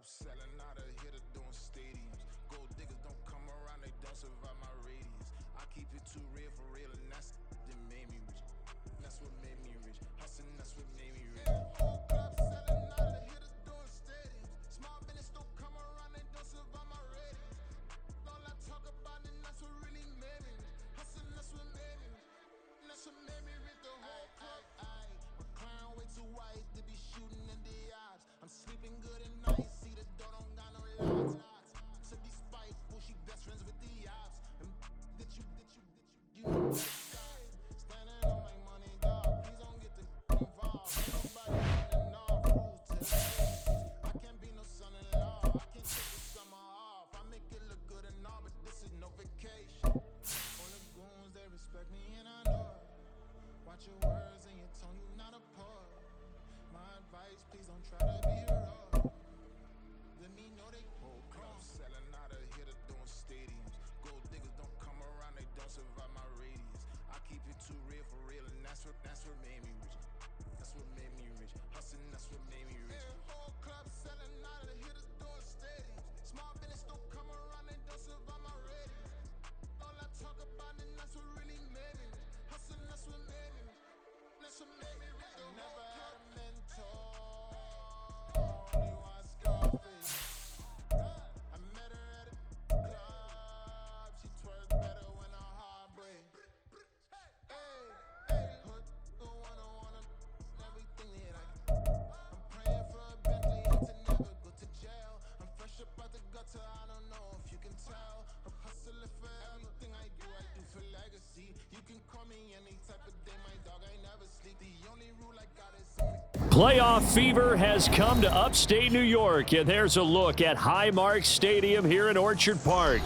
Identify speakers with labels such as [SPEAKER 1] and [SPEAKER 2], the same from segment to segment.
[SPEAKER 1] clubs selling out of here to doing stadiums. Gold diggers don't come around, they don't survive my radius. I keep it too real for real, and that's that made me rich. That's what made me rich. Hustling, that's what made me rich. Whole clubs selling out of here to doing stadiums. Small business don't come around, they don't survive my radius. All I talk about, and that's what really made me rich. Hustling, that's what made me rich. That's what made me rich. The whole club. My crown way too white to be shooting in the eyes. I'm sleeping good at night. See the door don't got no lights. To be spiteful, she best friends with the ops. And that you know. Standing on my money, dog. Please don't get the involved. Ain't nobody running off. Rules to the I can't be no son-in-law. I can't take the summer off. I make it look good and all, but this is no vacation. All the goons, they respect me and I know it. Watch your words and your tone, you not a poet. My advice, please don't try to be heroic. Let me know they whole clubs selling out of here to doing stadiums. Gold diggers don't come around, they don't survive my radius. I keep it too real for real, and that's what made me rich. That's what made me rich. Hustling, that's what made me rich. Whole clubs selling out of here to doing stadiums. Small business don't come around, they don't survive my radius. All I talk about, and that's what really made me rich. Hustling, that's what made me rich. That's what made me rich. I never had a mentor. Only one Scarface. I met her at a club. She twerks better when her heart breaks. Hey, hood the one I wanna everything that I can. I'm praying for a Bentley and to never go to jail. I'm fresh up out the gutter, I don't know if you can tell. I'm hustling for everything I do for legacy. You can call me any type of day, my dog, I never sleep. The only rule I got is
[SPEAKER 2] Playoff fever has come to upstate New York, and there's a look at Highmark Stadium here in Orchard Park.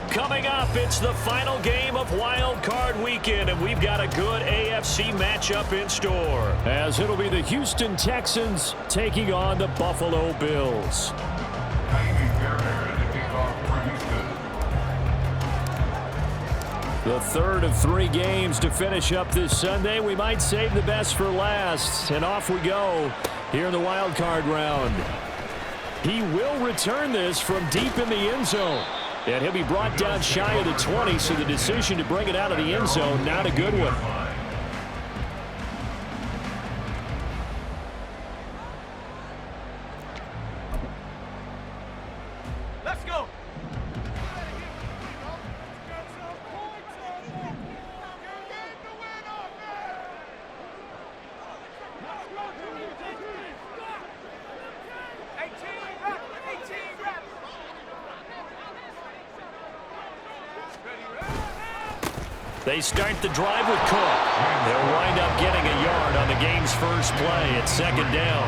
[SPEAKER 2] Coming up, it's the final game of Wild Card Weekend, and we've got a good AFC matchup in store, as it'll be the Houston Texans taking on the Buffalo Bills. The third of 3 games to finish up this Sunday. We might save the best for last, and off we go here in the wild card round. He will return this from deep in the end zone, and he'll be brought down shy of the 20, so the decision to bring it out of the end zone, not a good one.
[SPEAKER 3] Let's go.
[SPEAKER 2] They start the drive with Cook. They'll wind up getting a yard on the game's first play at second down.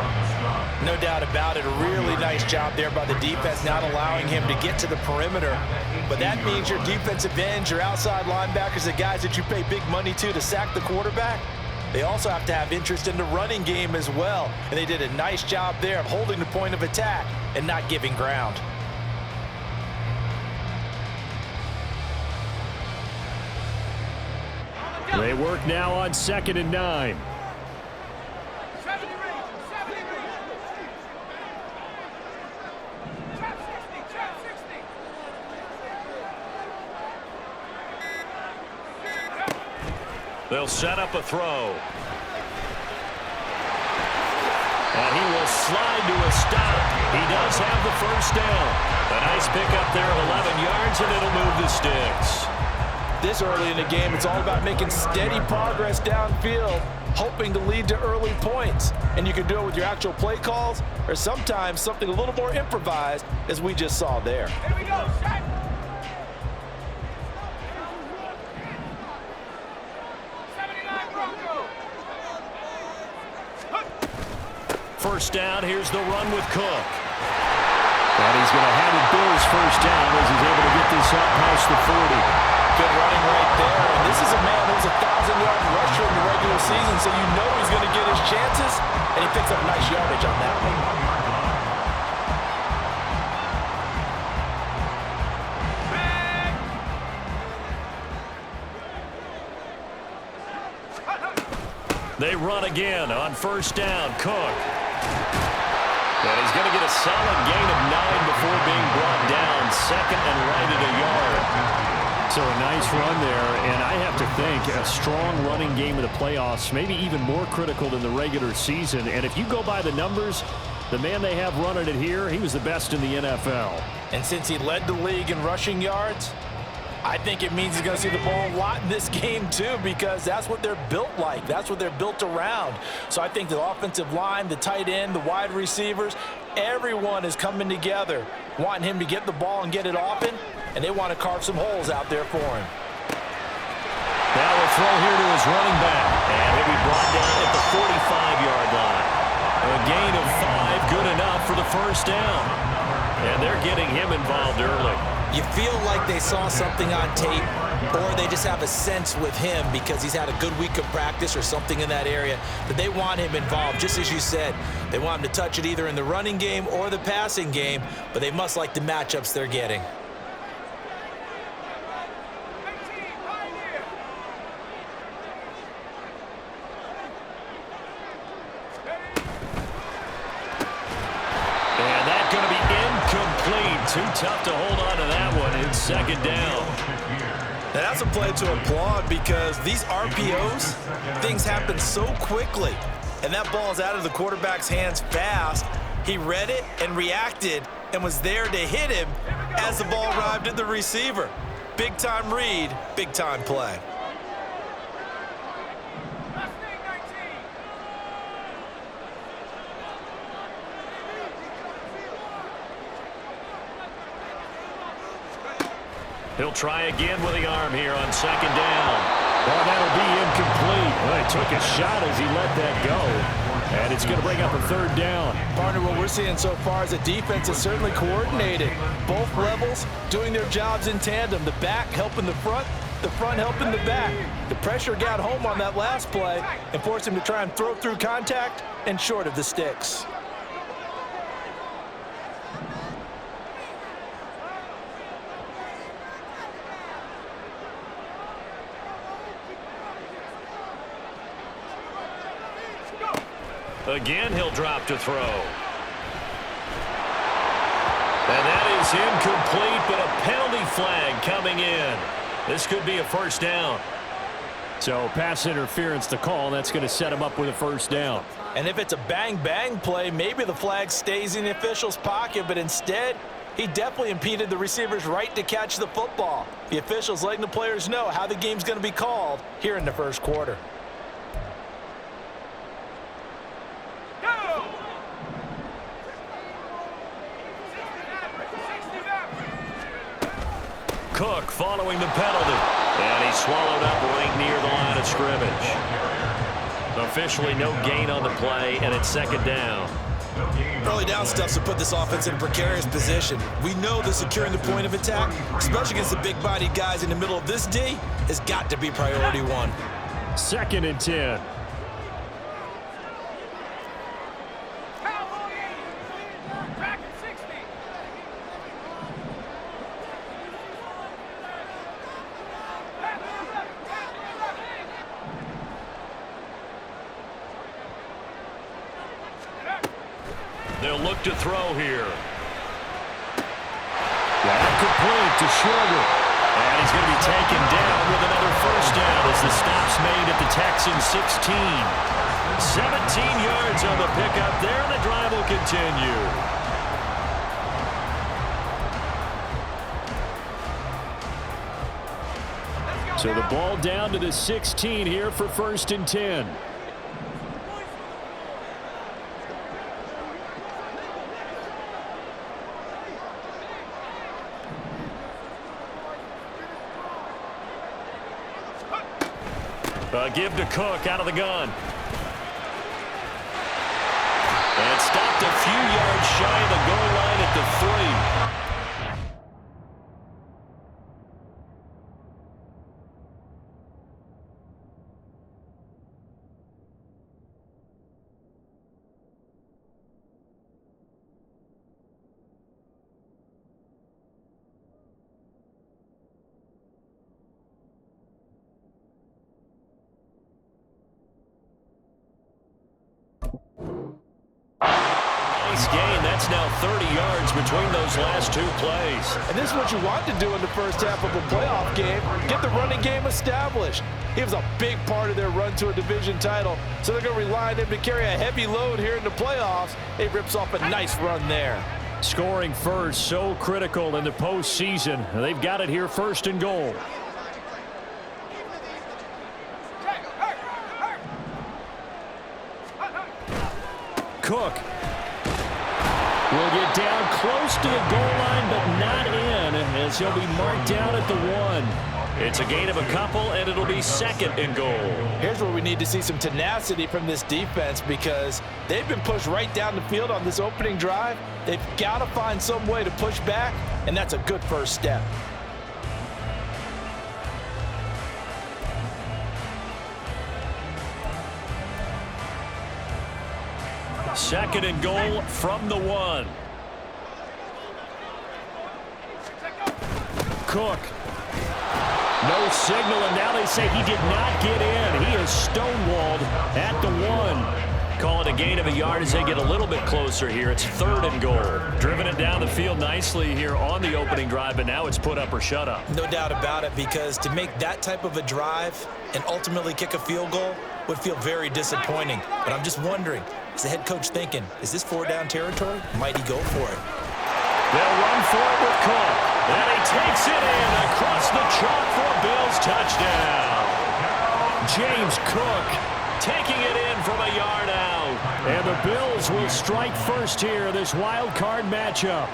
[SPEAKER 4] No doubt about it. A really nice job there by the defense, not allowing him to get to the perimeter. But that means your defensive ends, your outside linebackers, the guys that you pay big money to sack the quarterback, they also have to have interest in the running game as well. And they did a nice job there of holding the point of attack and not giving ground.
[SPEAKER 2] They work now on 2nd and 9. They'll set up a throw. And he will slide to a stop. He does have the first down. A nice pickup there of 11 yards, and it'll move the sticks.
[SPEAKER 4] This early in the game, it's all about making steady progress downfield, hoping to lead to early points. And you can do it with your actual play calls or sometimes something a little more improvised, as we just saw there.
[SPEAKER 3] Here we go, set.
[SPEAKER 2] First down, here's the run with Cook. And he's going to hand it Bills first down as he's able to get this up past the 40.
[SPEAKER 4] Good running right there. And this is a man who's a 1,000-yard rusher in the regular season, so you know he's going to get his chances, and he picks up nice yardage on that one.
[SPEAKER 2] They run again on first down. Cook. And he's going to get a solid gain of 9 before being brought down. Second and right at a yard. So a nice run there, and I have to think a strong running game in the playoffs, maybe even more critical than the regular season. And if you go by the numbers, the man they have running it here, he was the best in the NFL.
[SPEAKER 4] And since he led the league in rushing yards, I think it means he's going to see the ball a lot in this game too, because that's what they're built like. That's what they're built around. So I think the offensive line, the tight end, the wide receivers, everyone is coming together, wanting him to get the ball and get it often, and they want to carve some holes out there for him.
[SPEAKER 2] Now a throw here to his running back, and he'll be brought down at the 45-yard line. A gain of 5, good enough for the first down. And they're getting him involved early.
[SPEAKER 4] You feel like they saw something on tape, or they just have a sense with him because he's had a good week of practice or something in that area that they want him involved. Just as you said, they want him to touch it either in the running game or the passing game, but they must like the matchups they're getting.
[SPEAKER 2] Too tough to hold on to that one. It's second down.
[SPEAKER 4] Now that's a play to applaud because these RPOs, things happen so quickly. And that ball is out of the quarterback's hands fast. He read it and reacted and was there to hit him as the ball arrived at the receiver. Big time read, big time play.
[SPEAKER 2] He'll try again with the arm here on second down. Well, that'll be incomplete. Well, he took a shot as he let that go. And it's going to bring up a third down.
[SPEAKER 4] Partner, what we're seeing so far is the defense is certainly coordinated. Both levels doing their jobs in tandem. The back helping the front helping the back. The pressure got home on that last play and forced him to try and throw through contact and short of the sticks.
[SPEAKER 2] Again, he'll drop to throw. And that is incomplete, but a penalty flag coming in. This could be a first down. So pass interference to call. That's going to set him up with a first down.
[SPEAKER 4] And if it's a bang-bang play, maybe the flag stays in the official's pocket, but instead, he definitely impeded the receiver's right to catch the football. The official's letting the players know how the game's going to be called here in the first quarter.
[SPEAKER 2] Cook following the penalty. And he's swallowed up right near the line of scrimmage. Officially no gain on the play, and it's second down.
[SPEAKER 4] Early down stuff to put this offense in a precarious position. We know that securing the point of attack, especially against the big-bodied guys in the middle of this D, has got to be priority one.
[SPEAKER 2] Second and 10. They'll look to throw here. Complete to Sugar. And he's going to be taken down with another first down as the stop's made at the Texans 16. 17 yards on the pickup there, and the drive will continue. So the ball down to the 16 here for first and 10. Give to Cook out of the gun. And stopped a few yards shy of the goal line at the 3. That's now 30 yards between those last two plays.
[SPEAKER 4] And this is what you want to do in the first half of a playoff game. Get the running game established. He was a big part of their run to a division title, so they're going to rely on him to carry a heavy load here in the playoffs. He rips off a nice run there.
[SPEAKER 2] Scoring first, so critical in the postseason. They've got it here, 1st and goal. Cook will get down close to the goal line, but not in, as he'll be marked down at the 1. It's a gain of a couple, and it'll be 2nd and goal.
[SPEAKER 4] Here's where we need to see some tenacity from this defense, because they've been pushed right down the field on this opening drive. They've got to find some way to push back, and that's a good first step.
[SPEAKER 2] 2nd and goal from the 1. Cook. No signal, and now they say he did not get in. He is stonewalled at the 1. Call it a gain of a yard as they get a little bit closer here. It's 3rd and goal. Driven it down the field nicely here on the opening drive, but now it's put up or shut up.
[SPEAKER 4] No doubt about it, because to make that type of a drive and ultimately kick a field goal would feel very disappointing. But I'm just wondering, is the head coach thinking, is this 4-down territory? Might he go for it?
[SPEAKER 2] They'll run for it with Cook. And he takes it in across the chalk for a Bills touchdown. James Cook taking it in from a yard out. And the Bills will strike first here, this wild card matchup.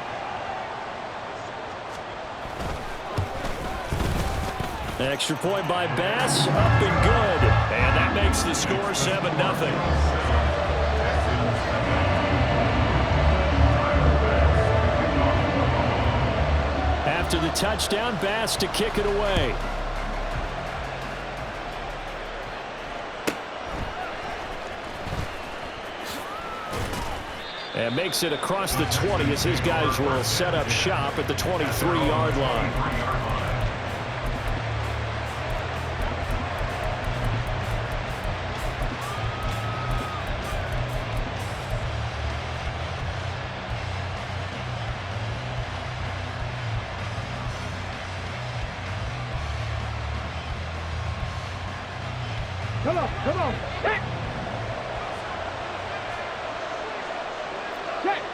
[SPEAKER 2] Extra point by Bass, up and good. And that makes the score 7-0. After the touchdown, Bass to kick it away. And makes it across the 20 as his guys will set up shop at the 23-yard line.
[SPEAKER 3] Come on, come on. Hit.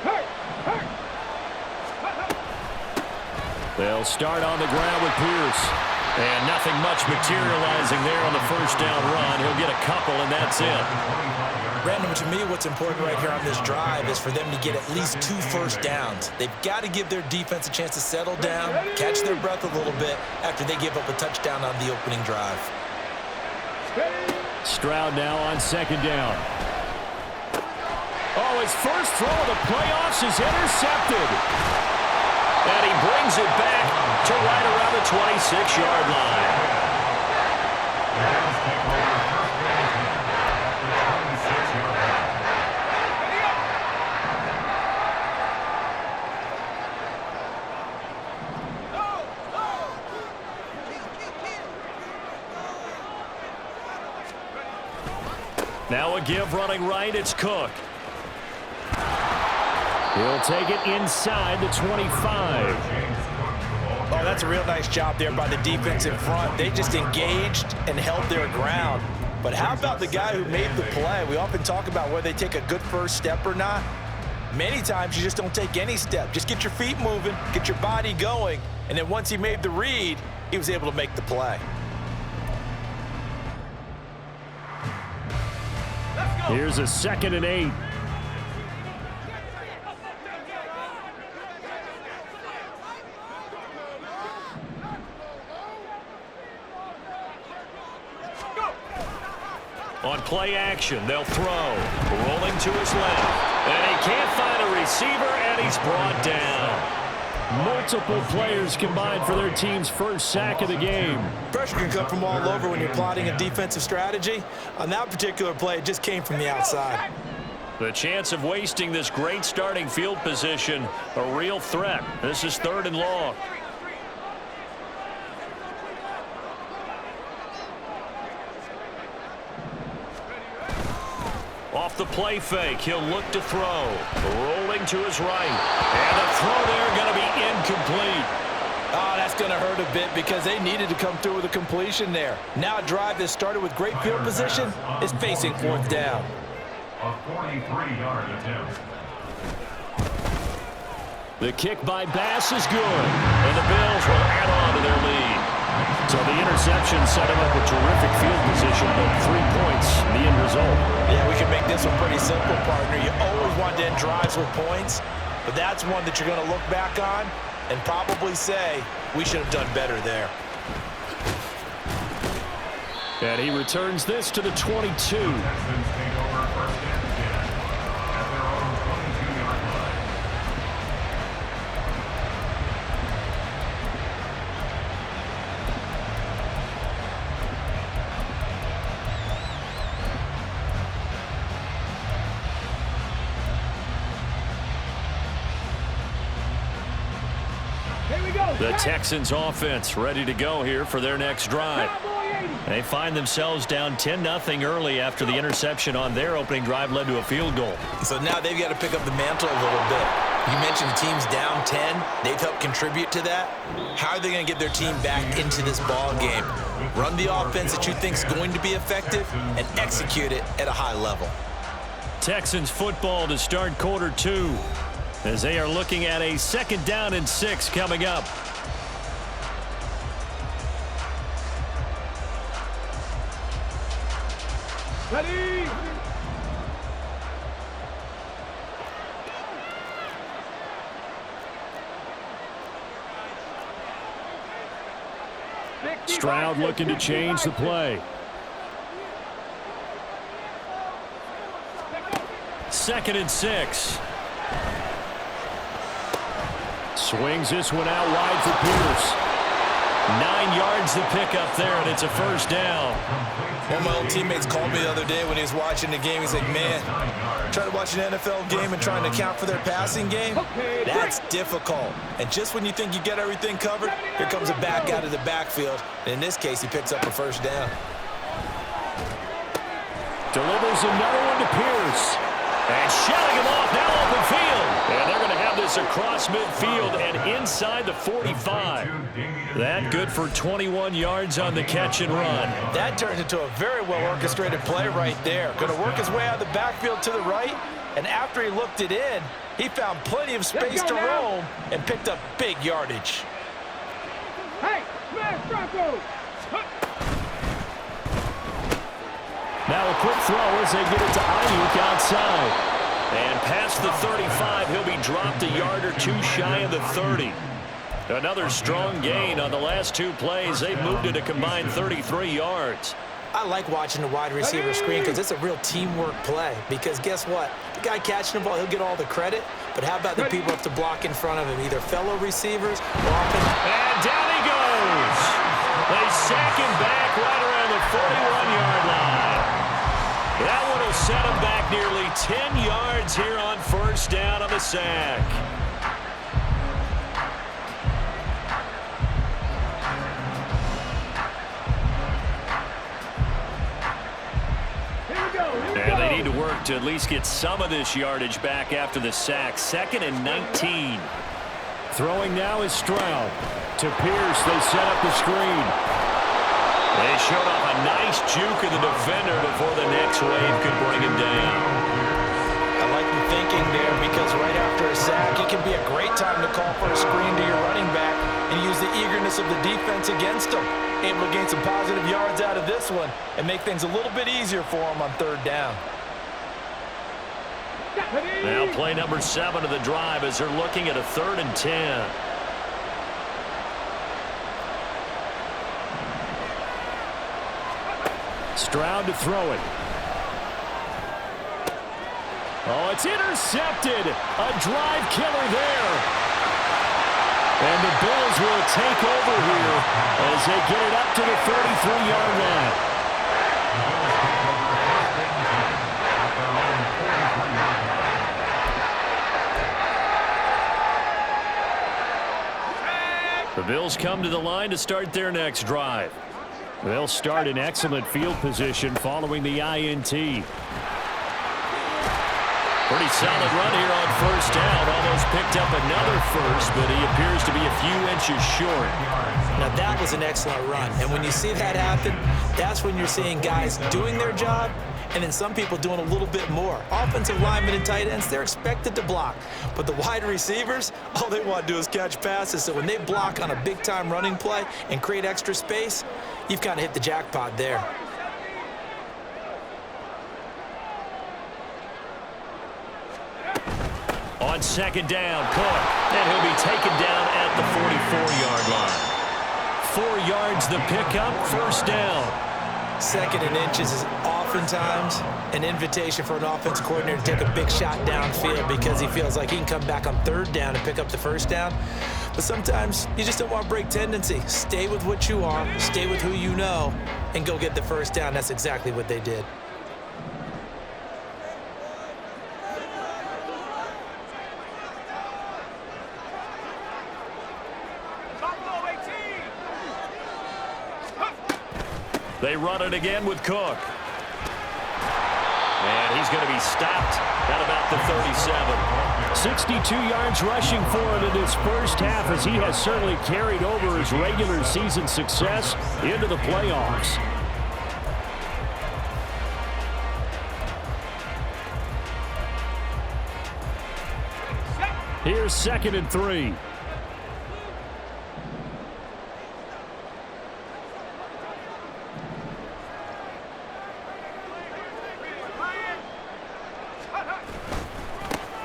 [SPEAKER 3] Hurt.
[SPEAKER 2] They'll start on the ground with Pierce. And nothing much materializing there on the first down run. He'll get a couple, and that's it.
[SPEAKER 4] Brandon, to me, what's important right here on this drive is for them to get at least 2 first downs. They've got to give their defense a chance to settle down, catch their breath a little bit after they give up a touchdown on the opening drive.
[SPEAKER 2] Stroud now on 2nd down. Oh, his first throw of the playoffs is intercepted. And he brings it back to right around the 26-yard line. Now a give running right, it's Cook. He'll take it inside the 25.
[SPEAKER 4] Oh, that's a real nice job there by the defense in front. They just engaged and held their ground. But how about the guy who made the play? We often talk about whether they take a good first step or not. Many times you just don't take any step. Just get your feet moving, get your body going, and then once he made the read, he was able to make the play.
[SPEAKER 2] Here's a 2nd and 8. On play action, they'll throw. Rolling to his left. And he can't find a receiver, and he's brought down. Multiple players combined for their team's first sack of the game.
[SPEAKER 4] Pressure can come from all over when you're plotting a defensive strategy. On that particular play, it just came from the outside.
[SPEAKER 2] The chance of wasting this great starting field position, a real threat. This is 3rd and long. Off the play fake. He'll look to throw. Rolling to his right. And the throw there going to be incomplete.
[SPEAKER 4] Oh, that's going to hurt a bit because they needed to come through with a completion there. Now a drive that started with great field position is facing fourth down.
[SPEAKER 5] A 43-yard attempt.
[SPEAKER 2] The kick by Bass is good, and the Bills will add on to their lead. So the interception set him up with terrific field position, but 3 points, the end result.
[SPEAKER 4] Yeah, we can make this one pretty simple, partner. You always want to end drives with points, but that's one that you're going to look back on and probably say, we should have done better there.
[SPEAKER 2] And he returns this to the 22.
[SPEAKER 5] Texans take over first and 10 at their own 22-yard line.
[SPEAKER 2] The Texans offense ready to go here for their next drive. They find themselves down 10-0 early after the interception on their opening drive led to a field goal.
[SPEAKER 4] So now they've got to pick up the mantle a little bit. You mentioned the team's down 10. They've helped contribute to that. How are they going to get their team back into this ball game? Run the offense that you think is going to be effective and execute it at a high level.
[SPEAKER 2] Texans football to start quarter 2 as they are looking at a 2nd down and 6 coming up.
[SPEAKER 3] Ready!
[SPEAKER 2] Stroud looking to change the play. 2nd and 6. Swings this one out wide for Pierce. 9 yards to pick up there, and it's a first down.
[SPEAKER 4] One of my old teammates called me the other day when he was watching the game. He's like, man, trying to watch an NFL game and trying to account for their passing game, that's difficult. And just when you think you get everything covered, here comes a back out of the backfield. And in this case, he picks up a first down.
[SPEAKER 2] Delivers another one to Pierce. And shouting him off now open field. And they're going to have this across midfield and inside the 45. That good for 21 yards on the catch and run.
[SPEAKER 4] That turns into a very well-orchestrated play right there. Going to work his way out of the backfield to the right. And after he looked it in, he found plenty of space to roam and picked up big yardage.
[SPEAKER 3] Hey, smash Bronco!
[SPEAKER 2] Now a quick throw as they get it to Ayuk outside. And past the 35, he'll be dropped a yard or two shy of the 30. Another strong gain on the last 2 plays. They've moved it a combined 33 yards.
[SPEAKER 4] I like watching the wide receiver screen because it's a real teamwork play. Because guess what? The guy catching the ball, he'll get all the credit. But how about the people up to block in front of him? Either fellow receivers or often.
[SPEAKER 2] And down he goes. They sack him back right around the 41-yard line. That one will set him back nearly 10 yards here on first down on the sack. And they need to work to at least get some of this yardage back after the sack. 2nd and 19. Throwing now is Stroud. To Pierce, they set up the screen. They showed off a nice juke of the defender before the next wave could bring him down.
[SPEAKER 4] I like the thinking there because right after a sack, it can be a great time to call for a screen to your running back and use the eagerness of the defense against him. Able to gain some positive yards out of this one and make things a little bit easier for him on 3rd down.
[SPEAKER 2] Now play number 7 of the drive as they're looking at a 3rd and 10. Stroud to throw it. Oh, it's intercepted. A drive killer there. And the Bills will take over here as they get it up to the 33-yard line. The Bills come to the line to start their next drive. They'll start in excellent field position following the INT. Pretty solid run here on first down. Almost picked up another first, but he appears to be a few inches short.
[SPEAKER 4] Now that was an excellent run. And when you see that happen, that's when you're seeing guys doing their job and then some people doing a little bit more. Offensive linemen and tight ends, they're expected to block. But the wide receivers, all they want to do is catch passes. So when they block on a big-time running play and create extra space, you've kind of hit the jackpot there.
[SPEAKER 2] On second down, Cook, and he'll be taken down at the 44-yard line. 4 yards the pickup, first down.
[SPEAKER 4] Second and inches is oftentimes an invitation for an offense coordinator to take a big shot downfield because he feels like he can come back on third down and pick up the first down. But sometimes you just don't want to break tendency. Stay with what you are, stay with who you know, and go get the first down. That's exactly what they did.
[SPEAKER 2] They run it again with Cook. And he's going to be stopped at about the 37. 62 yards rushing for him in his first half as he has certainly carried over his regular season success into the playoffs. Here's 2nd and 3.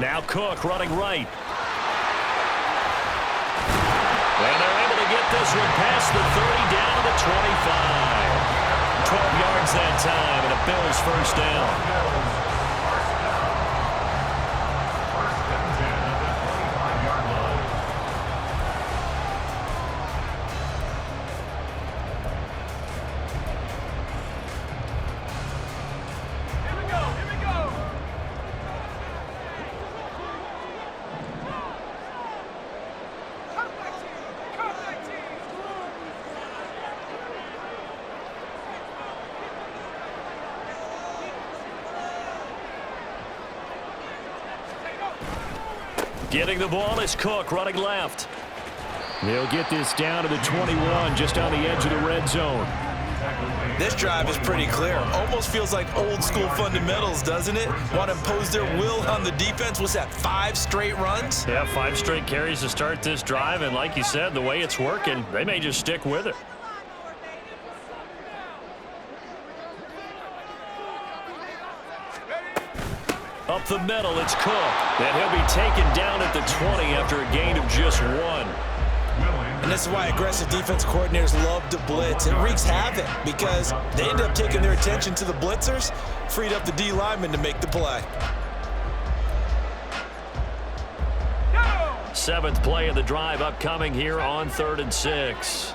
[SPEAKER 2] Now Cook running right. And they're able to get this one past the 30 down to the 25. 12 yards that time and a Bills first down. Getting the ball is Cook running left. They'll get this down to the 21 just on the edge of the red zone.
[SPEAKER 4] This drive is pretty clear. Almost feels like old school fundamentals, doesn't it? Want to impose their will on the defense. What's that, 5 straight runs?
[SPEAKER 2] Yeah, 5 straight carries to start this drive. And like you said, the way it's working, they may just stick with it. Up the middle, it's Cook. And he'll be taken down at the 20 after a gain of just 1.
[SPEAKER 4] And this is why aggressive defense coordinators love to blitz. It wreaks havoc because they end up taking their attention to the blitzers, freed up the D lineman to make the play.
[SPEAKER 2] 7th play of the drive upcoming here on 3rd and 6.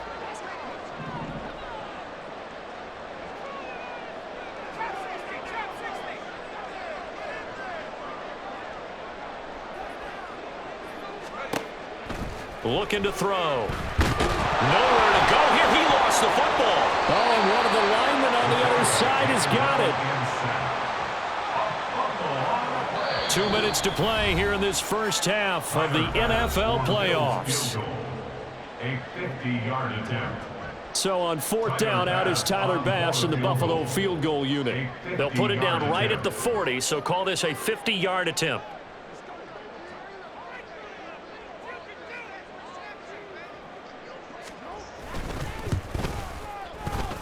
[SPEAKER 2] Looking to throw. Nowhere to go here. He lost the football. Oh, and one of the linemen on the other side has got it. 2 minutes to play here in this first half of the NFL playoffs.
[SPEAKER 5] A 50-yard attempt.
[SPEAKER 2] So on 4th down, out is Tyler Bass in the Buffalo field goal unit. They'll put it down right at the 40, so call this a 50-yard attempt.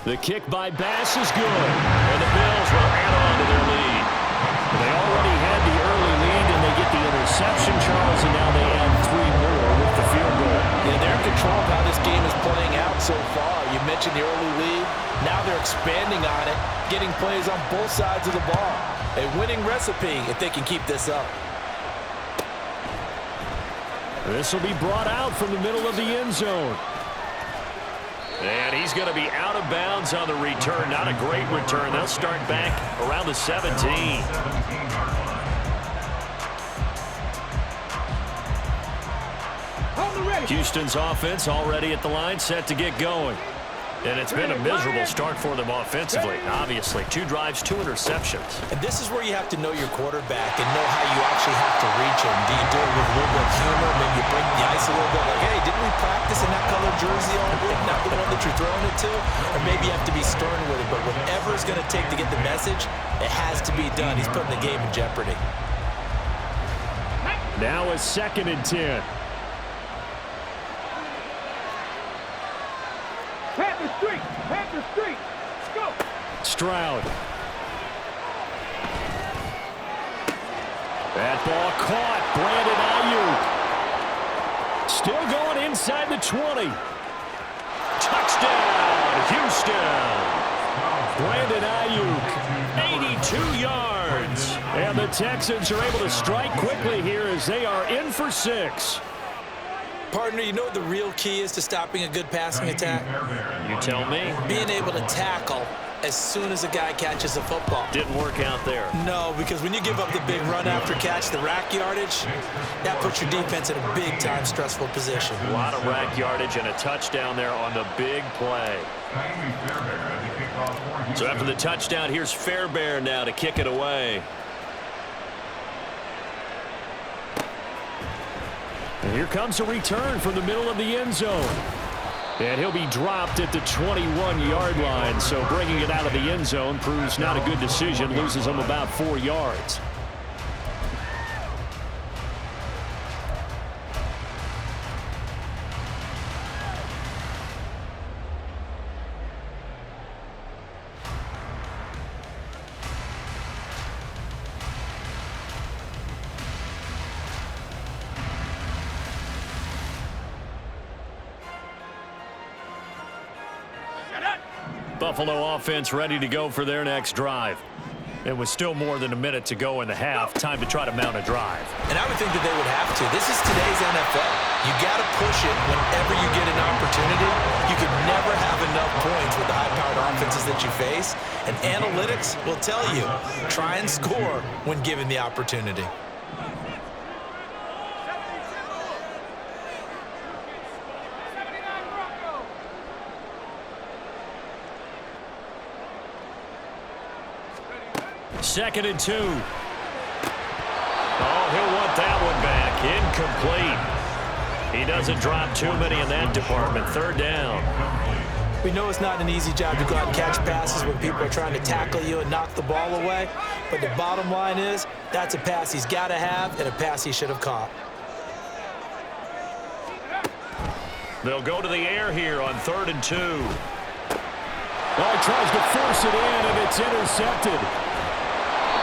[SPEAKER 2] The kick by Bass is good, and the Bills will add on to their lead. They already had the early lead, and they get the interception, Charles, and now they add 3 more with the field goal.
[SPEAKER 4] Yeah, they're in control of how this game is playing out so far. You mentioned the early lead. Now they're expanding on it, getting plays on both sides of the ball. A winning recipe if they can keep this up.
[SPEAKER 2] This will be brought out from the middle of the end zone. And he's going to be out of bounds on the return. Not a great return. They'll start back around the 17. Houston's offense already at the line, set to get going. And it's been a miserable start for them offensively, obviously. 2 drives, 2 interceptions.
[SPEAKER 4] And this is where you have to know your quarterback and know how you actually have to reach him. Do you do it with a little bit of humor? Maybe you break the ice a little bit, like, hey, didn't we practice in that colored jersey all week? Not the one that you're throwing it to? Or maybe you have to be stern with it. But whatever it's going to take to get the message, it has to be done. He's putting the game in jeopardy.
[SPEAKER 2] Now a 2nd and 10.
[SPEAKER 3] Panther Street, go!
[SPEAKER 2] Stroud. That ball caught. Brandon Ayuk. Still going inside the 20. Touchdown, Houston. Brandon Ayuk, 82 yards. And the Texans are able to strike quickly here as they are in for 6.
[SPEAKER 4] Partner, you know what the real key is to stopping a good passing attack?
[SPEAKER 2] You tell me.
[SPEAKER 4] Being able to tackle as soon as a guy catches a football.
[SPEAKER 2] Didn't work out there.
[SPEAKER 4] No, because when you give up the big run after catch, the rack yardage, that puts your defense in a big-time stressful position.
[SPEAKER 2] A lot of rack yardage and a touchdown there on the big play. So after the touchdown, here's Fairbairn now to kick it away. And here comes a return from the middle of the end zone. And he'll be dropped at the 21-yard line. So bringing it out of the end zone proves not a good decision. Loses him about 4 yards. Buffalo offense ready to go for their next drive. It was still more than a minute to go in the half. Time to try to mount a drive.
[SPEAKER 4] And I would think that they would have to. This is today's NFL. You got to push it whenever you get an opportunity. You could never have enough points with the high-powered offenses that you face. And analytics will tell you, try and score when given the opportunity.
[SPEAKER 2] Second and 2. Oh, he'll want that one back. Incomplete. He doesn't drop too many in that department. 3rd down.
[SPEAKER 4] We know it's not an easy job to go out and catch passes when people are trying to tackle you and knock the ball away. But the bottom line is, that's a pass he's got to have and a pass he should have caught.
[SPEAKER 2] They'll go to the air here on 3rd and 2. Oh, he tries to force it in, and it's intercepted.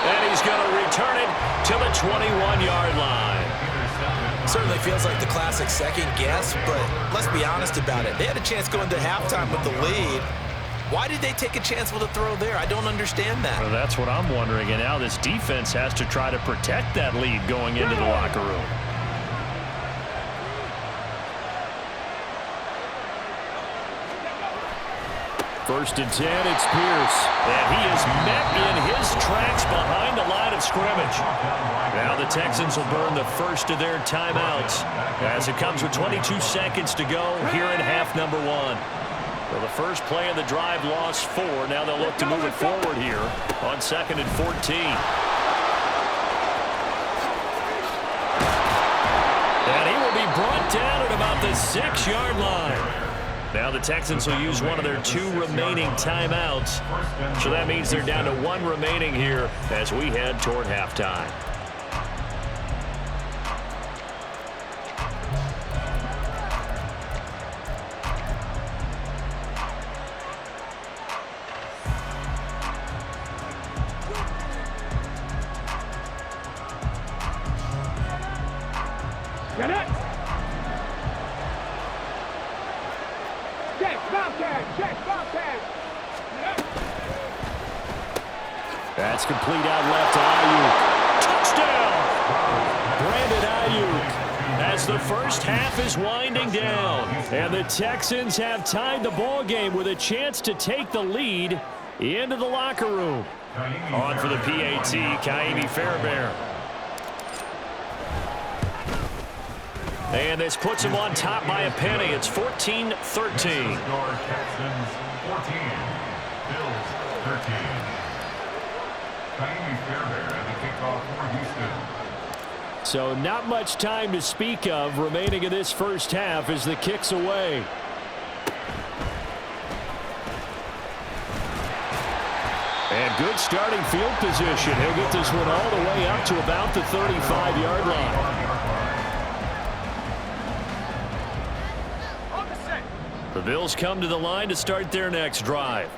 [SPEAKER 2] And he's going to return it to the 21-yard line.
[SPEAKER 4] Certainly feels like the classic second guess, but let's be honest about it. They had a chance going to halftime with the lead. Why did they take a chance with a throw there? I don't understand that.
[SPEAKER 2] Well, that's what I'm wondering. And now this defense has to try to protect that lead going into the locker room. First and 10, it's Pierce. And he is met in his tracks behind the line of scrimmage. Now the Texans will burn the first of their timeouts as it comes with 22 seconds to go here in half number 1. Well, the first play of the drive lost 4. Now they'll look to move it forward here on 2nd and 14. And he will be brought down at about the 6-yard line. Now the Texans will use one of their 2 remaining timeouts. So that means they're down to 1 remaining here as we head toward halftime.
[SPEAKER 3] Get it! Check, Bobcat!
[SPEAKER 2] That's complete out left to Ayuk. Touchdown! Brandon Ayuk as the first half is winding down. And the Texans have tied the ball game with a chance to take the lead into the locker room. On for the PAT, Kaimi Fairbairn. And this puts them on top by a penny. It's 14-13.
[SPEAKER 5] Texans 14, Bills 13. Miami Fairbairn at the kickoff for Houston.
[SPEAKER 2] So not much time to speak of remaining in this first half as the kick's away. And good starting field position. He'll get this one all the way up to about the 35-yard line. The Bills come to the line to start their next drive.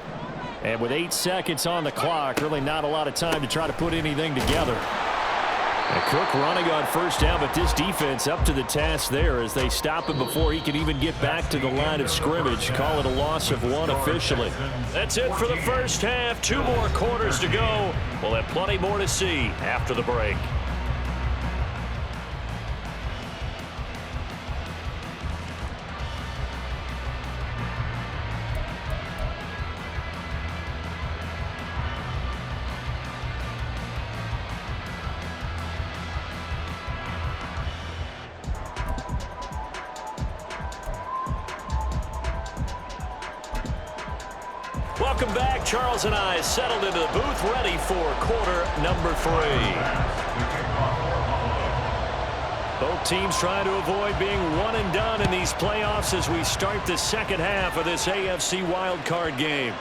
[SPEAKER 2] And with 8 seconds on the clock, really not a lot of time to try to put anything together. And Cook running on first down, but this defense up to the task there as they stop him before he can even get back to the line of scrimmage. Call it a loss of 1 officially. That's it for the first half. 2 more quarters to go. We'll have plenty more to see after the break. Welcome back. Charles and I settled into the booth, ready for quarter number 3. Both teams trying to avoid being one and done in these playoffs as we start the second half of this AFC wildcard game.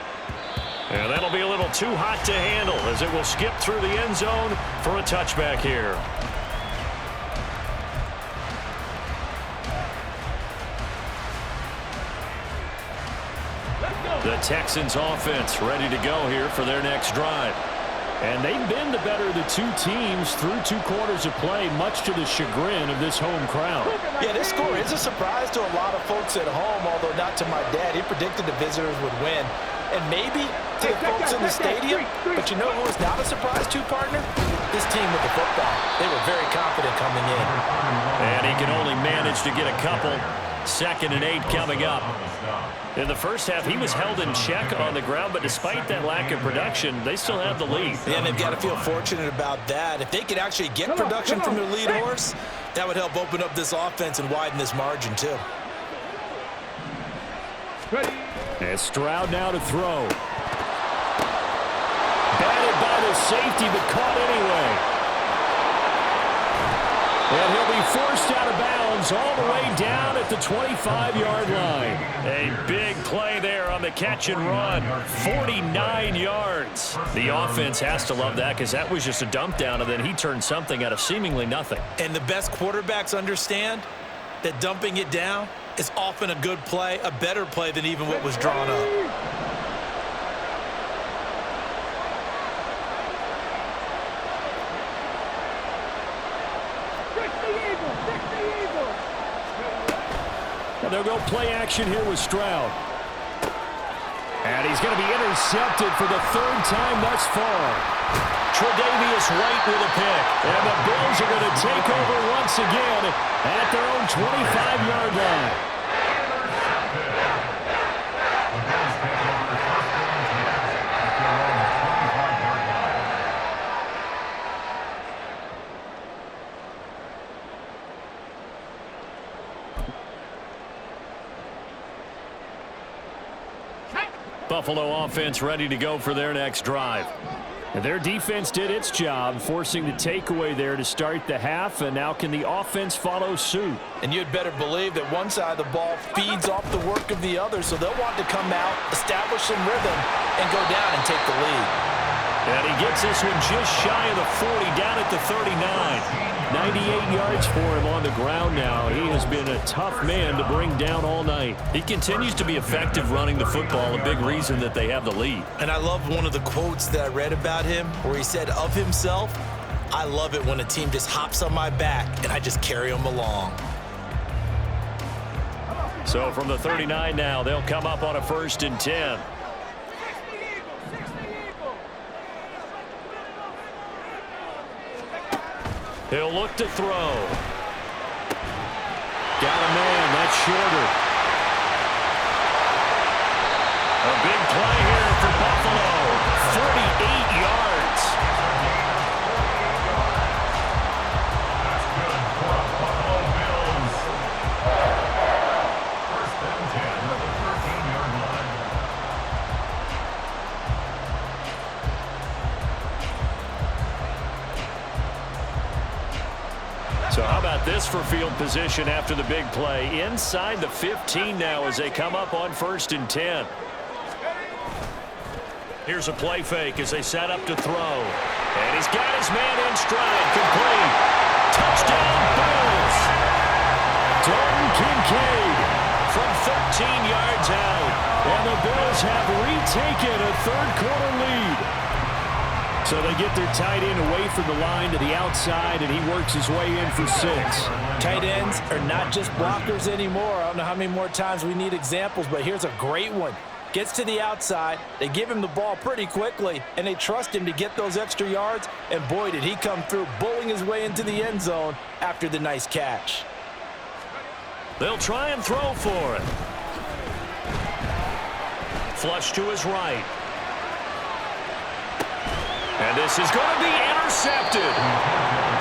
[SPEAKER 2] And that'll be a little too hot to handle as it will skip through the end zone for a touchback here. The Texans offense ready to go here for their next drive. And they've been the better of the 2 teams through 2 quarters of play, much to the chagrin of this home crowd.
[SPEAKER 4] Yeah, this score is a surprise to a lot of folks at home, although not to my dad. He predicted the visitors would win. And maybe to the folks in the stadium, but you know who is not a surprise to, partner? This team with the football. They were very confident coming in.
[SPEAKER 2] And he can only manage to get a couple. 2nd and 8 coming up. In the first half, he was held in check on the ground, but despite that lack of production, they still have the lead.
[SPEAKER 4] Yeah, and they've got to feel fortunate about that. If they could actually get production from their lead horse, that would help open up this offense and widen this margin, too.
[SPEAKER 2] And Stroud now to throw. Batted by the safety, but caught anyway. And he'll be forced out of bounds all the way down at the 25-yard line. A big play there on the catch and run. 49 yards. The offense has to love that because that was just a dump down, and then he turned something out of seemingly nothing.
[SPEAKER 4] And the best quarterbacks understand that dumping it down is often a good play, a better play than even what was drawn up.
[SPEAKER 2] They'll go play action here with Stroud. And he's going to be intercepted for the 3rd time thus far. Tre'Davious White with a pick. And the Bills are going to take over once again at their own 25-yard line. Buffalo offense ready to go for their next drive. And their defense did its job, forcing the takeaway there to start the half, and now can the offense follow suit?
[SPEAKER 4] And you'd better believe that one side of the ball feeds off the work of the other, so they'll want to come out, establish some rhythm, and go down and take the lead.
[SPEAKER 2] And he gets this one just shy of the 40, down at the 39. 98 yards for him on the ground now. He has been a tough man to bring down all night. He continues to be effective running the football, a big reason that they have the lead.
[SPEAKER 4] And I love one of the quotes that I read about him where he said of himself, "I love it when a team just hops on my back and I just carry them along."
[SPEAKER 2] So from the 39 now, they'll come up on a 1st and 10. He'll look to throw. Got a man. That's shorter. A big play here for Buffalo. 48 yards.
[SPEAKER 5] That's good for Buffalo Bills.
[SPEAKER 2] So how about this for field position after the big play? Inside the 15 now as they come up on 1st and 10. Here's a play fake as they set up to throw. And he's got his man in stride. Complete. Touchdown, Bills. Dalton Kincaid from 13 yards out. And the Bills have retaken a third-quarter lead. So they get their tight end away from the line to the outside, and he works his way in for 6.
[SPEAKER 4] Tight ends are not just blockers anymore. I don't know how many more times we need examples, but here's a great one. Gets to the outside, they give him the ball pretty quickly, and they trust him to get those extra yards, and boy, did he come through, bullying his way into the end zone after the nice catch.
[SPEAKER 2] They'll try and throw for it. Flush to his right. And this is going to be intercepted.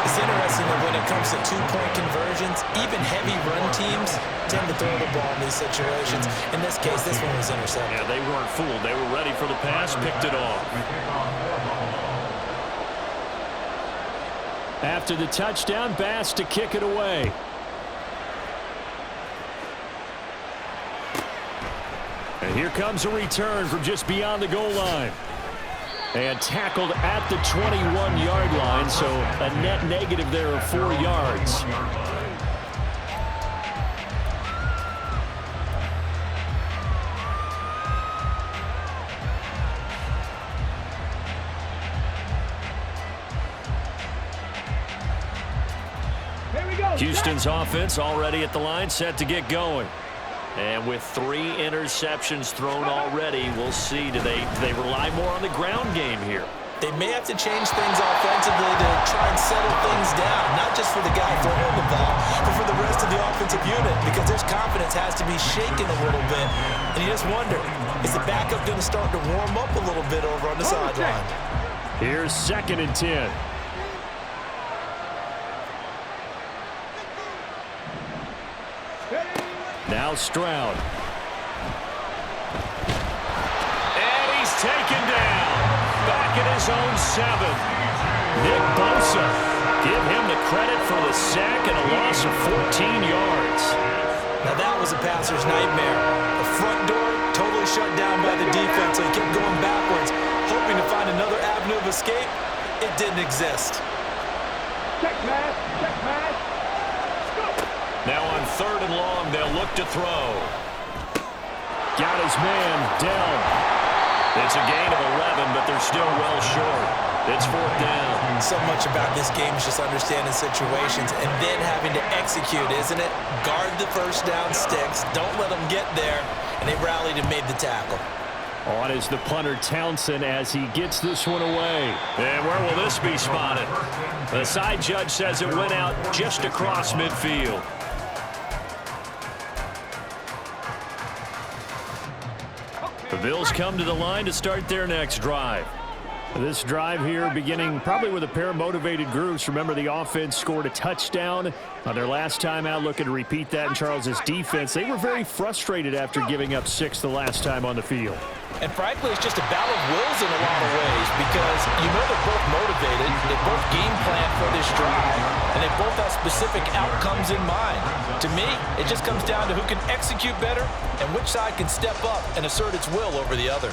[SPEAKER 4] It's interesting that when it comes to two-point conversions, even heavy run teams tend to throw the ball in these situations. In this case, this one was intercepted.
[SPEAKER 2] Yeah, they weren't fooled. They were ready for the pass, picked it off. After the touchdown, Bass to kick it away. And here comes a return from just beyond the goal line. And tackled at the 21-yard line, so a net negative there of 4 yards.
[SPEAKER 3] Here we go.
[SPEAKER 2] Houston's offense already at the line, set to get going. And with 3 interceptions thrown already, we'll see. Do they rely more on the ground game here?
[SPEAKER 4] They may have to change things offensively to try and settle things down, not just for the guy throwing the ball, but for the rest of the offensive unit, because their confidence has to be shaken a little bit. And you just wonder, is the backup going to start to warm up a little bit over on the sideline?
[SPEAKER 2] Here's 2nd and 10. Now Stroud. And he's taken down. Back at his own 7. Nick Bosa. Give him the credit for the sack and a loss of 14 yards.
[SPEAKER 4] Now that was a passer's nightmare. The front door totally shut down by the defense, so he kept going backwards, hoping to find another avenue of escape. It didn't exist.
[SPEAKER 3] Check pass. Check pass.
[SPEAKER 2] Now on 3rd and long, they'll look to throw. Got his man, Dell. It's a gain of 11, but they're still well short. It's 4th down.
[SPEAKER 4] So much about this game is just understanding situations and then having to execute, isn't it? Guard the first down sticks. Don't let them get there. And they rallied and made the tackle.
[SPEAKER 2] On is the punter Townsend as he gets this one away. And where will this be spotted? The side judge says it went out just across midfield. The Bills come to the line to start their next drive. This drive here beginning probably with a pair of motivated groups. Remember, the offense scored a touchdown on their last time out, looking to repeat that in Charles's defense. They were very frustrated after giving up 6 the last time on the field.
[SPEAKER 4] And frankly, it's just a battle of wills in a lot of ways because you know they're both motivated, they both game plan for this drive, and they both have specific outcomes in mind. To me, it just comes down to who can execute better and which side can step up and assert its will over the other.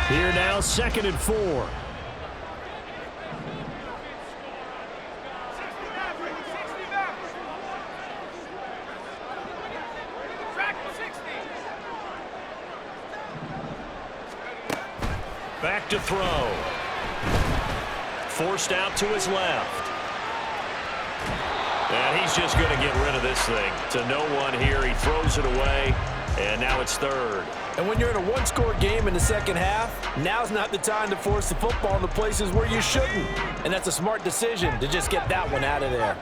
[SPEAKER 2] Here now, 2nd and 4. Back to throw. Forced out to his left. And he's just going to get rid of this thing. To no one here. He throws it away. And now it's 3rd.
[SPEAKER 4] And when you're in a one-score game in the second half, now's not the time to force the football in the places where you shouldn't. And that's a smart decision to just get that one out of there.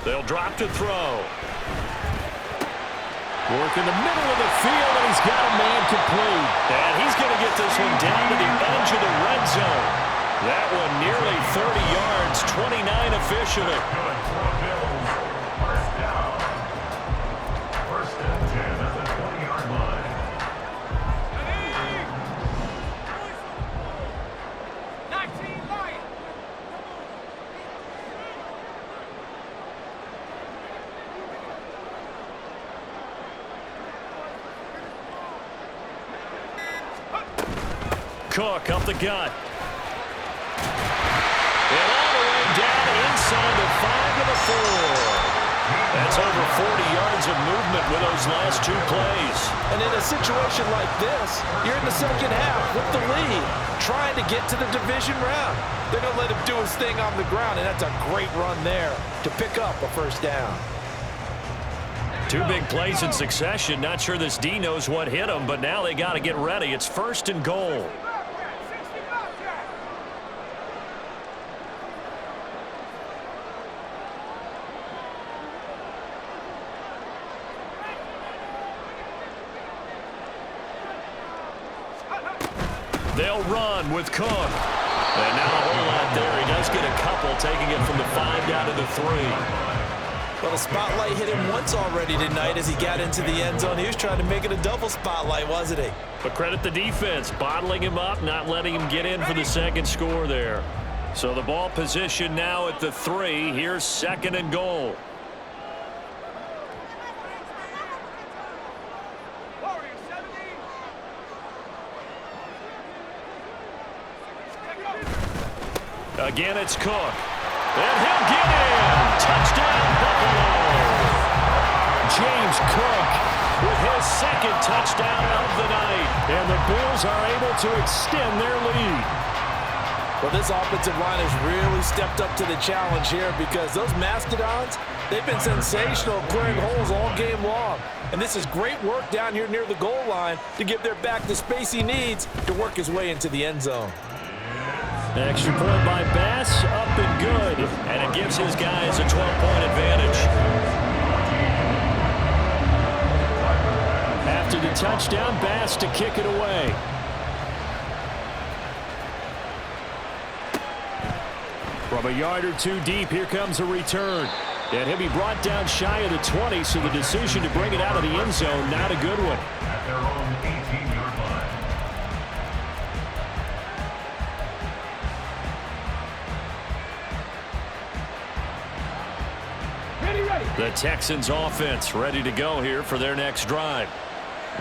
[SPEAKER 2] They'll drop to throw. Working the middle of the field, and he's got a man complete. And he's going to get this one down to the edge of the red zone. That one nearly 30 yards, 29 officially.
[SPEAKER 5] Good for Bills. First down. First and 10 at the 20-yard line.
[SPEAKER 2] Cook up the gut. And all the way down inside the 5 to the 4. That's over 40 yards of movement with those last 2 plays.
[SPEAKER 4] And in a situation like this, you're in the second half with the lead, trying to get to the division round. They're going to let him do his thing on the ground, and that's a great run there to pick up a first down.
[SPEAKER 2] 2 big plays in succession. Not sure this D knows what hit him, but now they got to get ready. It's first and goal. They'll run with Cook. And not a whole lot there. He does get a couple, taking it from the 5 down to the 3.
[SPEAKER 4] Well, the spotlight hit him once already tonight as he got into the end zone. He was trying to make it a double spotlight, wasn't he?
[SPEAKER 2] But credit the defense, bottling him up, not letting him get in for the second score there. So the ball position now at the 3. Here's second and goal. Again, it's Cook. And he'll get in. Touchdown, Buffalo. James Cook with his second touchdown of the night. And the Bills are able to extend their lead.
[SPEAKER 4] Well, this offensive line has really stepped up to the challenge here because those Mastodons, they've been sensational clearing holes all game long. And this is great work down here near the goal line to give their back the space he needs to work his way into the end zone.
[SPEAKER 2] Extra point by Bass, up and good. And it gives his guys a 12-point advantage. After the touchdown, Bass to kick it away. From a yard or 2 deep, here comes a return. And he'll be brought down shy of the 20, so the decision to bring it out of the end zone, not a good one.
[SPEAKER 5] At their own 18-yard line.
[SPEAKER 2] The Texans offense ready to go here for their next drive.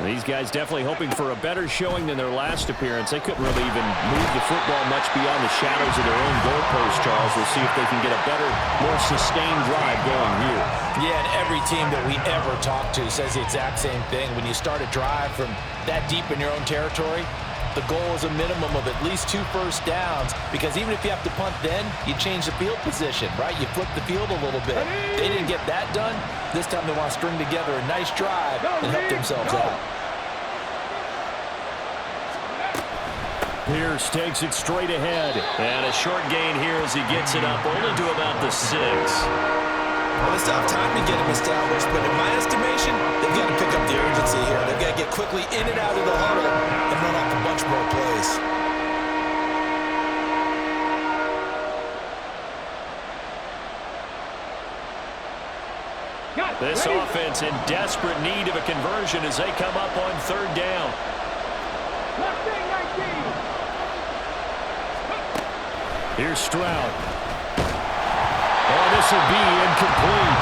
[SPEAKER 2] These guys definitely hoping for a better showing than their last appearance. They couldn't really even move the football much beyond the shadows of their own goalpost, Charles. We'll see if they can get a better, more sustained drive going here.
[SPEAKER 4] Yeah, and every team that we ever talk to says the exact same thing. When you start a drive from that deep in your own territory, the goal is a minimum of at least 2 first downs, because even if you have to punt then, you change the field position, right? You flip the field a little bit. They didn't get that done. This time they want to string together a nice drive and help themselves out.
[SPEAKER 2] Pierce takes it straight ahead. And a short gain here as he gets it up only to about the 6.
[SPEAKER 4] Well, they still have time to get him established, but in my estimation, they've got to pick up the urgency here. They've got to get quickly in and out of the huddle and run off a bunch more plays.
[SPEAKER 2] This offense in desperate need of a conversion as they come up on 3rd down. Here's Stroud. Oh, this will be incomplete.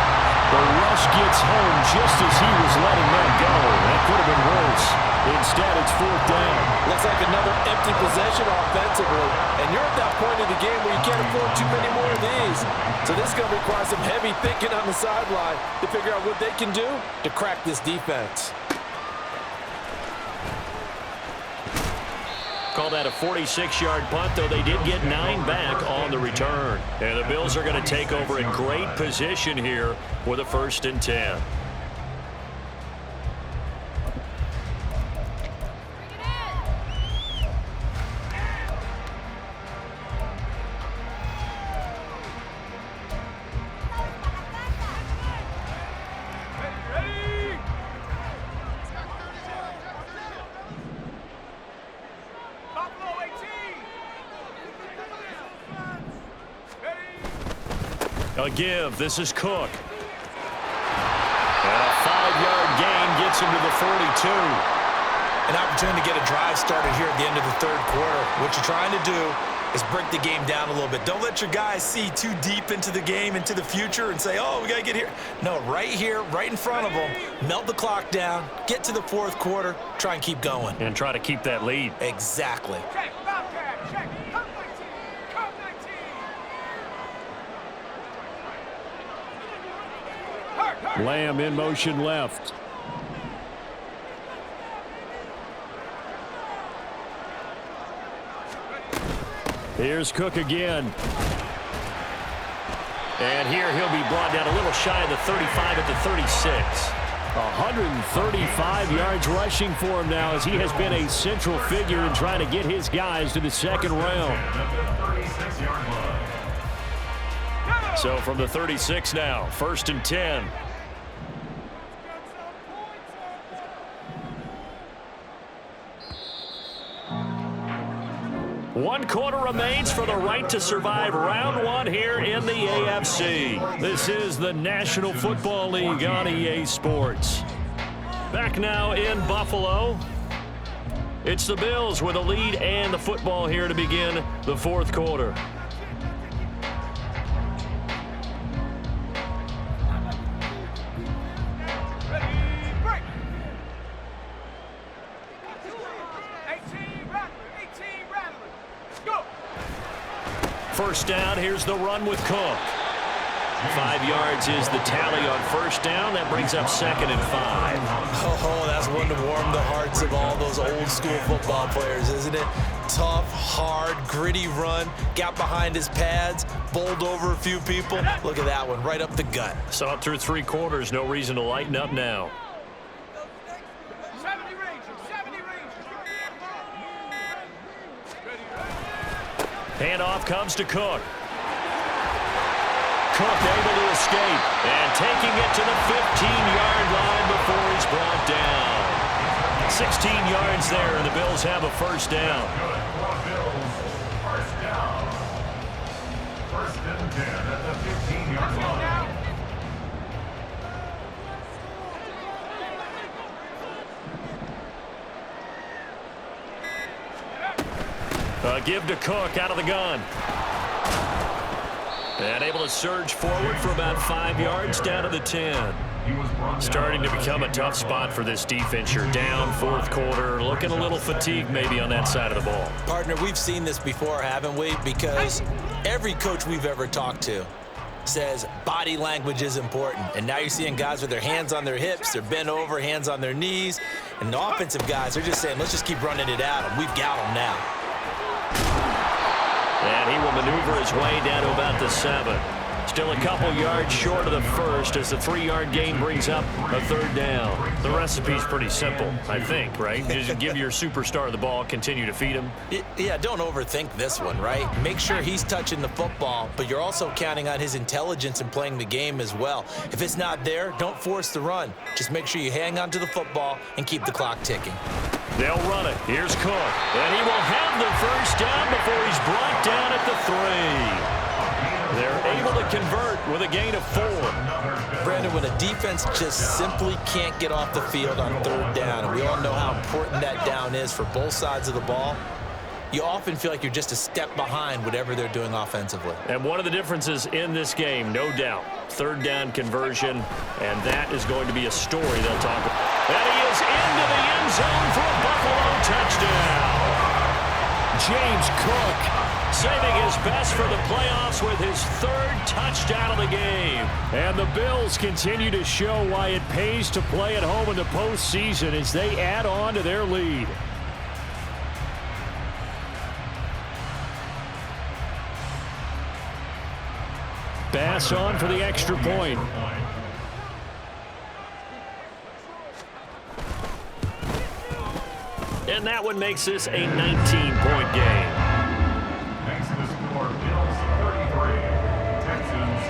[SPEAKER 2] The rush gets home just as he was letting that go. That could have been worse. Instead, it's 4th down.
[SPEAKER 4] Looks like another empty possession offensively. And you're at that point in the game where you can't afford too many more of these. So this is going to require some heavy thinking on the sideline to figure out what they can do to crack this defense.
[SPEAKER 2] Call that a 46-yard punt, though they did get 9 back on the return. And the Bills are going to take over in great position here with a 1st and 10. A give. This is Cook. And a 5-yard gain gets him to the 42.
[SPEAKER 4] An opportunity to get a drive started here at the end of the third quarter. What you're trying to do is break the game down a little bit. Don't let your guys see too deep into the game, into the future, and say, oh, we got to get here. No, right here, right in front of them, melt the clock down, get to the fourth quarter, try and keep going.
[SPEAKER 2] And try to keep that lead.
[SPEAKER 4] Exactly.
[SPEAKER 3] Check, Wildcat, check. Come 19.
[SPEAKER 2] Lamb in motion left. Here's Cook again. And here he'll be brought down a little shy of the 35 at the 36. 135 yards rushing for him now as he has been a central figure in trying to get his guys to the second round. So from the 36 now, 1st and 10. One quarter remains for the right to survive round one here in the AFC. This is the National Football League on EA Sports. Back now in Buffalo. It's the Bills with a lead and the football here to begin the fourth quarter. First down, here's the run with Cook. 5 yards is the tally on first down. That brings up 2nd and 5.
[SPEAKER 4] Oh, that's one to warm the hearts of all those old school football players, isn't it? Tough, hard, gritty run. Got behind his pads, bowled over a few people. Look at that one, right up the gut.
[SPEAKER 2] Saw it through 3 quarters. No reason to lighten up now.
[SPEAKER 3] 70 Rangers, 70 Rangers.
[SPEAKER 2] Handoff comes to Cook. Cook able to escape and taking it to the 15-yard line before he's brought down. 16 yards there, and the Bills have a first down.
[SPEAKER 5] First down. 1st and 10 at the 15-yard line.
[SPEAKER 2] Give to Cook out of the gun. And able to surge forward for about 5 yards down to the 10. Starting to become a tough spot for this defense. You're down fourth quarter, looking a little fatigued maybe on that side of the ball.
[SPEAKER 4] Partner, we've seen this before, haven't we? Because every coach we've ever talked to says body language is important. And now you're seeing guys with their hands on their hips, they're bent over, hands on their knees. And the offensive guys, they're just saying, let's just keep running it at them. We've got them now.
[SPEAKER 2] And he will maneuver his way down to about the 7. Still a couple yards short of the first as the 3-yard gain brings up a third down. The recipe's pretty simple, I think, right? Just give your superstar the ball, continue to feed him.
[SPEAKER 4] Yeah, don't overthink this one, right? Make sure he's touching the football, but you're also counting on his intelligence in playing the game as well. If it's not there, don't force the run. Just make sure you hang on to the football and keep the clock ticking.
[SPEAKER 2] They'll run it. Here's Cook. And he will have the first down before he's brought down at the 3. They're able to convert with a gain of 4.
[SPEAKER 4] Brandon, when a defense just simply can't get off the field on third down, and we all know how important that down is for both sides of the ball, you often feel like you're just a step behind whatever they're doing offensively.
[SPEAKER 2] And one of the differences in this game, no doubt, third down conversion, and that is going to be a story they'll talk about. And he is into the end zone for a Buffalo touchdown. James Cook saving his best for the playoffs with his 3rd touchdown of the game. And the Bills continue to show why it pays to play at home in the postseason as they add on to their lead. Bass on for the extra point. And that one makes this a 19-point game.
[SPEAKER 5] Makes the score Bills 33, Texans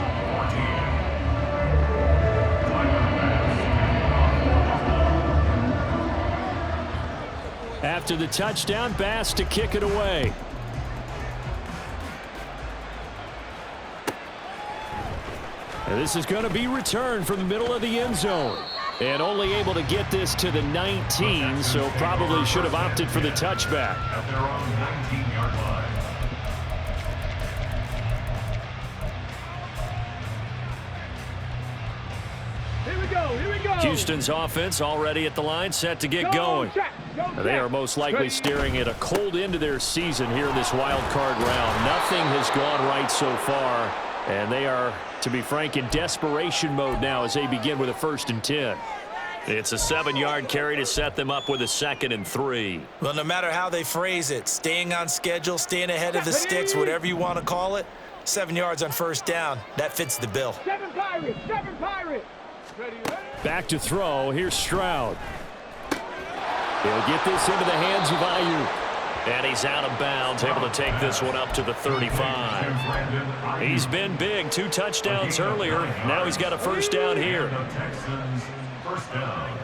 [SPEAKER 5] 14.
[SPEAKER 2] After the touchdown, Bass to kick it away. And this is going to be returned from the middle of the end zone. And only able to get this to the 19, so probably should have opted for the touchback.
[SPEAKER 5] At their own 19-yard line.
[SPEAKER 3] Here we go. Here we go.
[SPEAKER 2] Houston's offense already at the line, set to get going. They are most likely staring at a cold end to their season here in this wild card round. Nothing has gone right so far, and they are, to be frank, in desperation mode now as they begin with a 1st and 10. It's a 7-yard carry to set them up with a 2nd and 3.
[SPEAKER 4] Well, no matter how they phrase it, staying on schedule, staying ahead of the sticks, whatever you want to call it, 7 yards on 1st down, that fits the bill.
[SPEAKER 3] 7 Pirates. 7 Pirates. Ready.
[SPEAKER 2] Back to throw. Here's Stroud. He'll get this into the hands of Ayuk. And he's out of bounds, able to take this one up to the 35. He's been big. 2 touchdowns earlier. Now he's got a 1st down here.
[SPEAKER 5] The Texans, 1st down.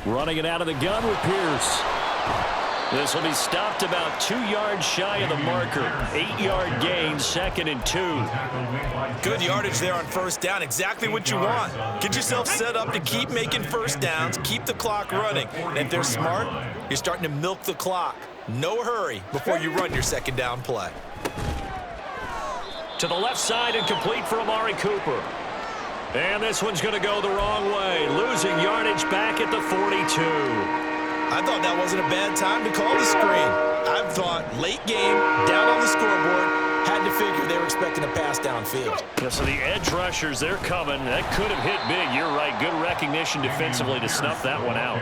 [SPEAKER 2] Running it out of the gun with Pierce. This will be stopped about 2 yards shy of the marker. 8-yard gain, 2nd and 2.
[SPEAKER 4] Good yardage there on 1st down. Exactly what you want. Get yourself set up to keep making 1st downs, keep the clock running. And if they're smart, you're starting to milk the clock. No hurry before you run your 2nd down play.
[SPEAKER 2] To the left side and complete for Amari Cooper. And this one's going to go the wrong way. Losing yardage back at the 42.
[SPEAKER 4] I thought that wasn't a bad time to call the screen. I thought late game, down on the scoreboard, had to figure they were expecting a pass downfield.
[SPEAKER 2] Yeah, so the edge rushers, they're coming. That could have hit big. You're right. Good recognition defensively to snuff that one out.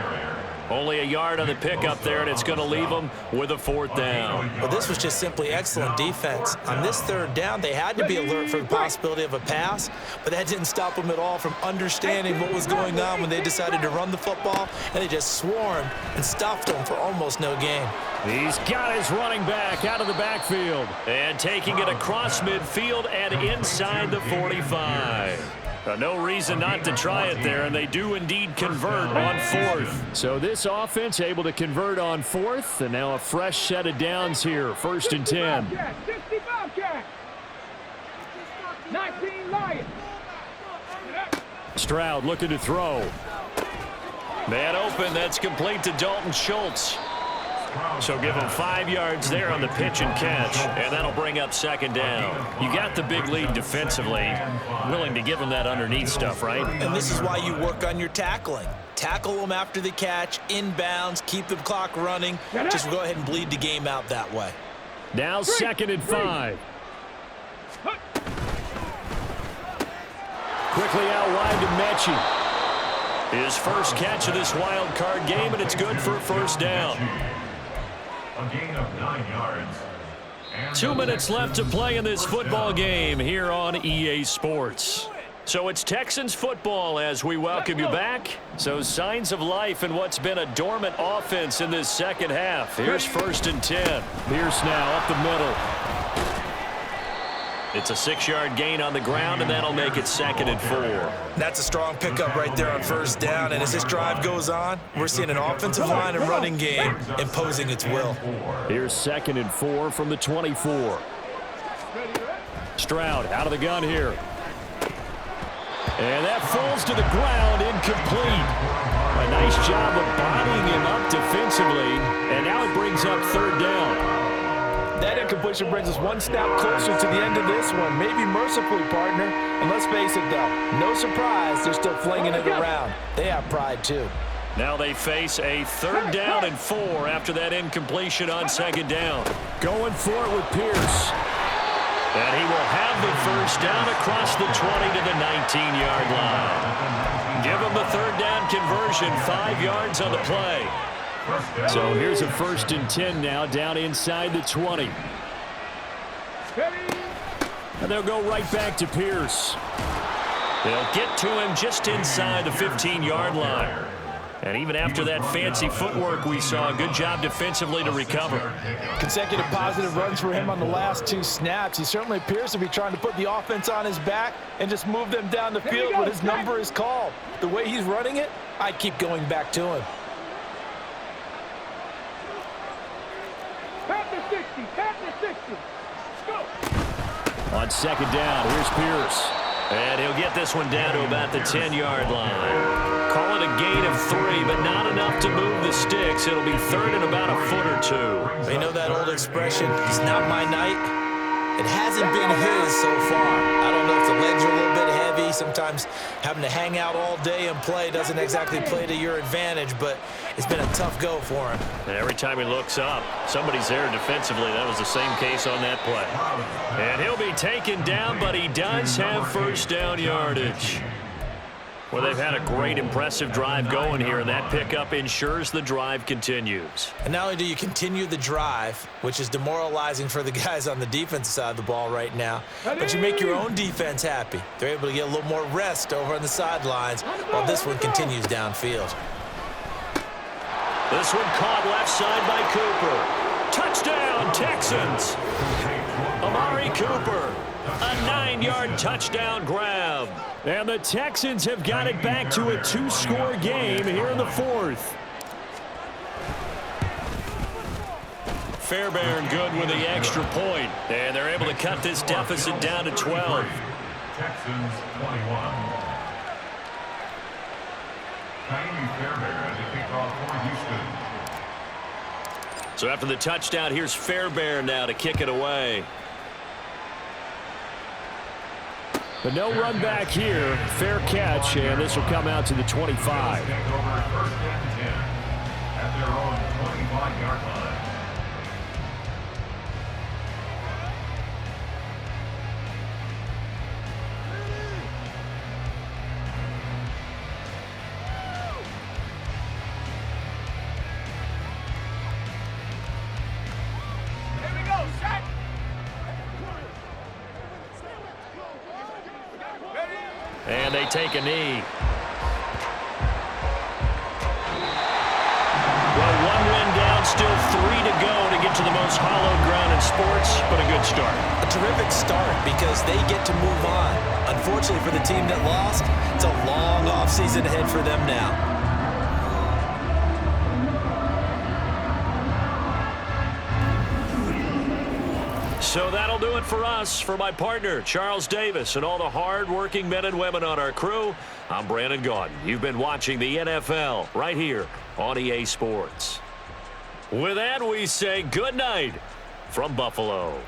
[SPEAKER 2] Only a yard on the pickup there, and it's going to leave them with a 4th down.
[SPEAKER 4] But this was just simply excellent defense. On this 3rd down, they had to be alert for the possibility of a pass, but that didn't stop them at all from understanding what was going on when they decided to run the football, and they just swarmed and stuffed them for almost no gain.
[SPEAKER 2] He's got his running back out of the backfield and taking it across midfield and inside the 45. No reason not to try it there, and they do indeed convert on 4th. So this offense able to convert on 4th, and now a fresh set of downs here. 1st and 10.
[SPEAKER 3] 60 Bobcats. 19 Lions.
[SPEAKER 2] Stroud looking to throw. Man open, that's complete to Dalton Schultz. So give him 5 yards there on the pitch and catch, and that'll bring up 2nd down. You got the big lead defensively. Willing to give him that underneath stuff, right?
[SPEAKER 4] And this is why you work on your tackling. Tackle them after the catch, inbounds, keep the clock running. Just go ahead and bleed the game out that way.
[SPEAKER 2] Now 2nd and 5. Quickly out wide to Mechie. His first catch of this wild card game, and it's good for a 1st down.
[SPEAKER 5] A gain of 9 yards.
[SPEAKER 2] 2 minutes left to play in this football game here on EA Sports. So it's Texans football as we welcome you back. So signs of life in what's been a dormant offense in this 2nd half. Here's 1st and 10. Pierce now up the middle. It's a 6-yard gain on the ground, and that'll make it 2nd and 4.
[SPEAKER 4] That's a strong pickup right there on 1st down, and as this drive goes on, we're seeing an offensive line and running game imposing its will.
[SPEAKER 2] Here's 2nd and 4 from the 24. Stroud out of the gun here. And that falls to the ground, incomplete. A nice job of bodying him up defensively, and now it brings up 3rd down.
[SPEAKER 4] That incompletion brings us one step closer to the end of this one. Maybe mercifully, partner. And let's face it, though, no surprise, they're still flinging it around. They have pride, too.
[SPEAKER 2] Now they face a 3rd down and 4 after that incompletion on 2nd down. Going for it with Pierce. And he will have the 1st down across the 20 to the 19-yard line. Give him the 3rd down conversion, 5 yards on the play. So here's a 1st and 10 now down inside the 20. And they'll go right back to Pierce. They'll get to him just inside the 15-yard line. And even after that fancy footwork we saw, good job defensively to recover.
[SPEAKER 4] Consecutive positive runs for him on the last 2 snaps. He certainly appears to be trying to put the offense on his back and just move them down the field when his number is called. The way he's running it, I'd keep going back to him.
[SPEAKER 3] Tap the 60. Tap the 60. Go.
[SPEAKER 2] On second down, here's Pierce. And he'll get this one down to about the 10-yard line. Call it a gain of 3, but not enough to move the sticks. It'll be third and about a foot or 2.
[SPEAKER 4] They know that old expression, it's not my night. It hasn't been his so far. I don't know if the legs are a little bit heavy. Sometimes having to hang out all day and play doesn't exactly play to your advantage, but it's been a tough go for him.
[SPEAKER 2] And every time he looks up, somebody's there defensively. That was the same case on that play. And he'll be taken down, but he does have first down yardage. Well, they've had a great, impressive drive going here, and that pickup ensures the drive continues.
[SPEAKER 4] And not only do you continue the drive, which is demoralizing for the guys on the defensive side of the ball right now, but you make your own defense happy. They're able to get a little more rest over on the sidelines while this one continues downfield.
[SPEAKER 2] This one caught left side by Cooper. Touchdown, Texans! Amari Cooper, a 9-yard touchdown grab. And the Texans have got it back to a 2-score game here in the fourth. Fairbairn good with the extra point. And they're able to cut this deficit down to 12.
[SPEAKER 5] Texans 21. Fairbairn to kick off for Houston.
[SPEAKER 2] So after the touchdown, here's Fairbairn now to kick it away. But no run back here. Fair catch, and this will come out to the 25.
[SPEAKER 5] Take over first and 10 at their own 25-yard line.
[SPEAKER 2] And they take a knee. Well, one win down, still 3 to go to get to the most hallowed ground in sports, but a good start.
[SPEAKER 4] A terrific start because they get to move on. Unfortunately for the team that lost, it's a long offseason ahead for them now.
[SPEAKER 2] So that'll do it for us. For my partner, Charles Davis, and all the hard-working men and women on our crew, I'm Brandon Gaudin. You've been watching the NFL right here on EA Sports. With that, we say good night from Buffalo.